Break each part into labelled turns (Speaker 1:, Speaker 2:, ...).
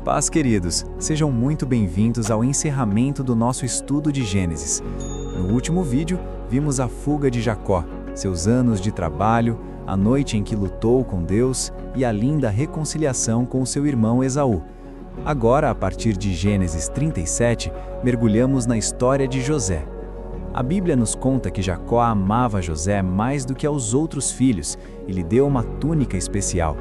Speaker 1: Paz, queridos, sejam muito bem-vindos ao encerramento do nosso estudo de Gênesis. No último vídeo, vimos a fuga de Jacó, seus anos de trabalho, a noite em que lutou com Deus e a linda reconciliação com seu irmão Esaú. Agora, a partir de Gênesis 37, mergulhamos na história de José. A Bíblia nos conta que Jacó amava José mais do que aos outros filhos e lhe deu uma túnica especial.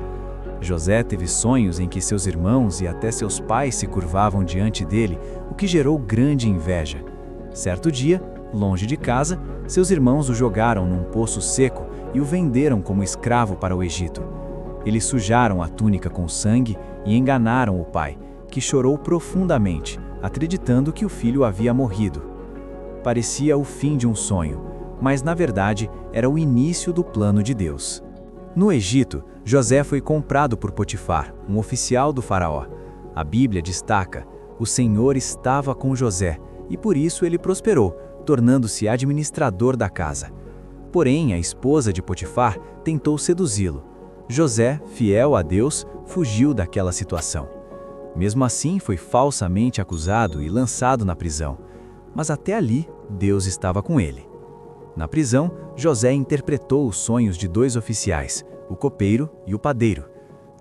Speaker 1: José teve sonhos em que seus irmãos e até seus pais se curvavam diante dele, o que gerou grande inveja. Certo dia, longe de casa, seus irmãos o jogaram num poço seco e o venderam como escravo para o Egito. Eles sujaram a túnica com sangue e enganaram o pai, que chorou profundamente, acreditando que o filho havia morrido. Parecia o fim de um sonho, mas na verdade era o início do plano de Deus. No Egito, José foi comprado por Potifar, um oficial do faraó. A Bíblia destaca: o Senhor estava com José, e por isso ele prosperou, tornando-se administrador da casa. Porém, a esposa de Potifar tentou seduzi-lo. José, fiel a Deus, fugiu daquela situação. Mesmo assim, foi falsamente acusado e lançado na prisão. Mas até ali, Deus estava com ele. Na prisão, José interpretou os sonhos de dois oficiais, o copeiro e o padeiro.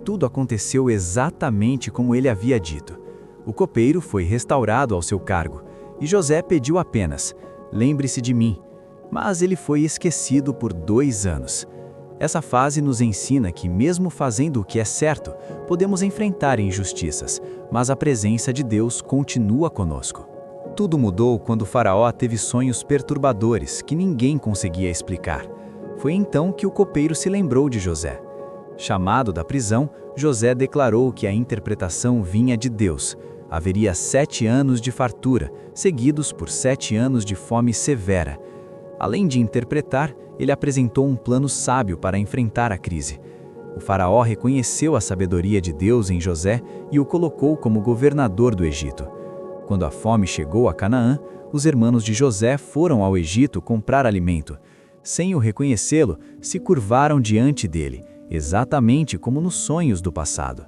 Speaker 1: Tudo aconteceu exatamente como ele havia dito. O copeiro foi restaurado ao seu cargo, e José pediu apenas: "Lembre-se de mim." Mas ele foi esquecido por 2 anos. Essa fase nos ensina que, mesmo fazendo o que é certo, podemos enfrentar injustiças, mas a presença de Deus continua conosco. Tudo mudou quando o faraó teve sonhos perturbadores que ninguém conseguia explicar. Foi então que o copeiro se lembrou de José. Chamado da prisão, José declarou que a interpretação vinha de Deus. Haveria 7 anos de fartura, seguidos por 7 anos de fome severa. Além de interpretar, ele apresentou um plano sábio para enfrentar a crise. O faraó reconheceu a sabedoria de Deus em José e o colocou como governador do Egito. Quando a fome chegou a Canaã, os irmãos de José foram ao Egito comprar alimento. Sem o reconhecê-lo, se curvaram diante dele, exatamente como nos sonhos do passado.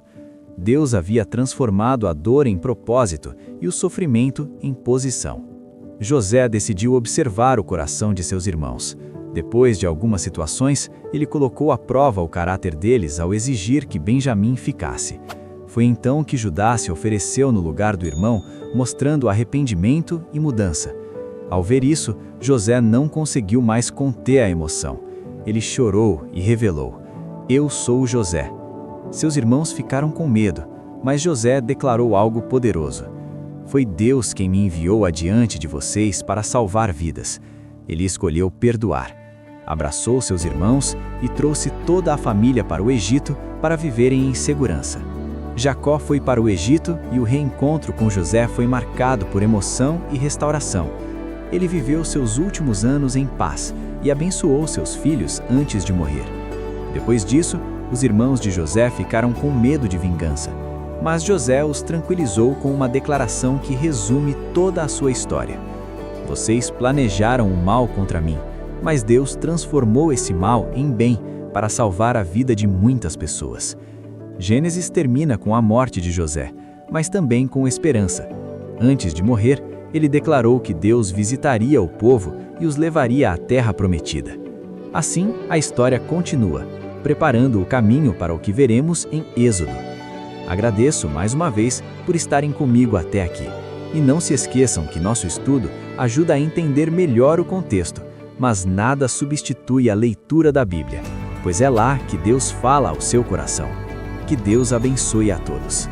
Speaker 1: Deus havia transformado a dor em propósito e o sofrimento em posição. José decidiu observar o coração de seus irmãos. Depois de algumas situações, ele colocou à prova o caráter deles ao exigir que Benjamim ficasse. Foi então que Judá se ofereceu no lugar do irmão, mostrando arrependimento e mudança. Ao ver isso, José não conseguiu mais conter a emoção. Ele chorou e revelou: "Eu sou José." Seus irmãos ficaram com medo, mas José declarou algo poderoso: "Foi Deus quem me enviou adiante de vocês para salvar vidas." Ele escolheu perdoar. Abraçou seus irmãos e trouxe toda a família para o Egito para viverem em segurança. Jacó foi para o Egito e o reencontro com José foi marcado por emoção e restauração. Ele viveu seus últimos anos em paz e abençoou seus filhos antes de morrer. Depois disso, os irmãos de José ficaram com medo de vingança, mas José os tranquilizou com uma declaração que resume toda a sua história: "Vocês planejaram o mal contra mim, mas Deus transformou esse mal em bem para salvar a vida de muitas pessoas." Gênesis termina com a morte de José, mas também com esperança. Antes de morrer, ele declarou que Deus visitaria o povo e os levaria à terra prometida. Assim, a história continua, preparando o caminho para o que veremos em Êxodo. Agradeço mais uma vez por estarem comigo até aqui. E não se esqueçam que nosso estudo ajuda a entender melhor o contexto, mas nada substitui a leitura da Bíblia, pois é lá que Deus fala ao seu coração. Que Deus abençoe a todos.